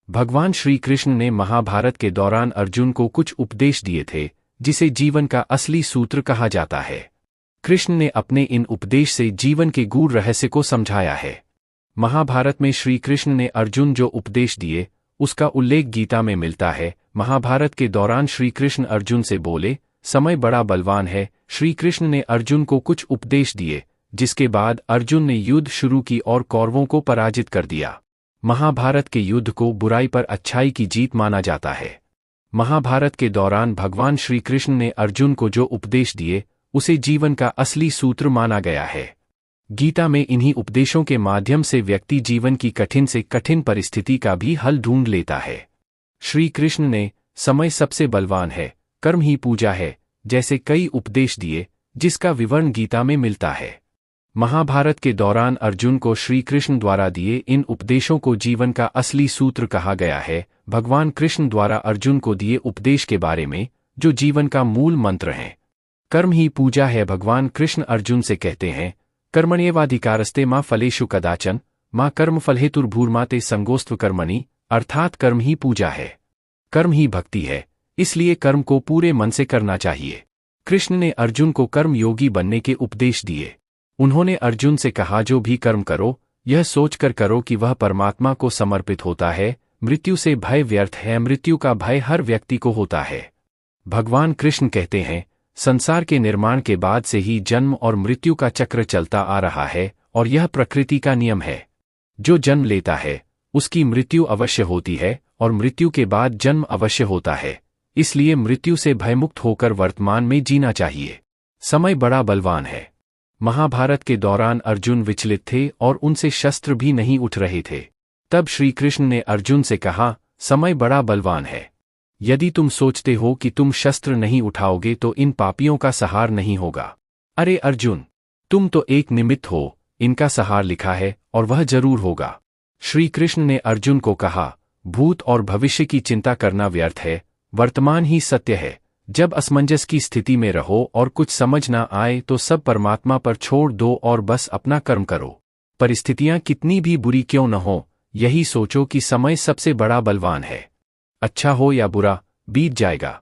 भगवान श्री कृष्ण ने महाभारत के दौरान अर्जुन को कुछ उपदेश दिए थे, जिसे जीवन का असली सूत्र कहा जाता है। कृष्ण ने अपने इन उपदेश से जीवन के गूढ़ रहस्य को समझाया है। महाभारत में श्री कृष्ण ने अर्जुन जो उपदेश दिए, उसका उल्लेख गीता में मिलता है। महाभारत के दौरान श्री कृष्ण अर्जुन से बोले, समय बड़ा बलवान है। श्री कृष्ण ने अर्जुन को कुछ उपदेश दिए, जिसके बाद अर्जुन ने युद्ध शुरू की और कौरवों को पराजित कर दिया। महाभारत के युद्ध को बुराई पर अच्छाई की जीत माना जाता है। महाभारत के दौरान भगवान श्री कृष्ण ने अर्जुन को जो उपदेश दिए, उसे जीवन का असली सूत्र माना गया है। गीता में इन्हीं उपदेशों के माध्यम से व्यक्ति जीवन की कठिन से कठिन परिस्थिति का भी हल ढूंढ लेता है। श्री कृष्ण ने समय सबसे बलवान है, कर्म ही पूजा है, जैसे कई उपदेश दिए, जिसका विवरण गीता में मिलता है। महाभारत के दौरान अर्जुन को श्री कृष्ण द्वारा दिए इन उपदेशों को जीवन का असली सूत्र कहा गया है। भगवान कृष्ण द्वारा अर्जुन को दिए उपदेश के बारे में, जो जीवन का मूल मंत्र है, कर्म ही पूजा है। भगवान कृष्ण अर्जुन से कहते हैं, कर्मण्येवाधिकारस्ते मा फलेषु कदाचन मा कर्मफलहेतुर्भूर्मा ते संगोस्त्व कर्मणि, अर्थात कर्म ही पूजा है, कर्म ही भक्ति है, इसलिए कर्म को पूरे मन से करना चाहिए। कृष्ण ने अर्जुन को कर्म योगी बनने के उपदेश दिए। उन्होंने अर्जुन से कहा, जो भी कर्म करो, यह सोचकर करो कि वह परमात्मा को समर्पित होता है। मृत्यु से भय व्यर्थ है, मृत्यु का भय हर व्यक्ति को होता है। भगवान कृष्ण कहते हैं, संसार के निर्माण के बाद से ही जन्म और मृत्यु का चक्र चलता आ रहा है, और यह प्रकृति का नियम है। जो जन्म लेता है, उसकी मृत्यु अवश्य होती है, और मृत्यु के बाद जन्म अवश्य होता है। इसलिए मृत्यु से भयमुक्त होकर वर्तमान में जीना चाहिए। समय बड़ा बलवान है। महाभारत के दौरान अर्जुन विचलित थे और उनसे शस्त्र भी नहीं उठ रहे थे। तब श्री कृष्ण ने अर्जुन से कहा, समय बड़ा बलवान है। यदि तुम सोचते हो कि तुम शस्त्र नहीं उठाओगे तो इन पापियों का सहार नहीं होगा। अरे अर्जुन, तुम तो एक निमित्त हो, इनका सहार लिखा है और वह जरूर होगा। श्री कृष्ण ने अर्जुन को कहा, भूत और भविष्य की चिंता करना व्यर्थ है, वर्तमान ही सत्य है। जब असमंजस की स्थिति में रहो और कुछ समझ ना आए तो सब परमात्मा पर छोड़ दो और बस अपना कर्म करो। परिस्थितियां कितनी भी बुरी क्यों न हो, यही सोचो कि समय सबसे बड़ा बलवान है। अच्छा हो या बुरा, बीत जाएगा।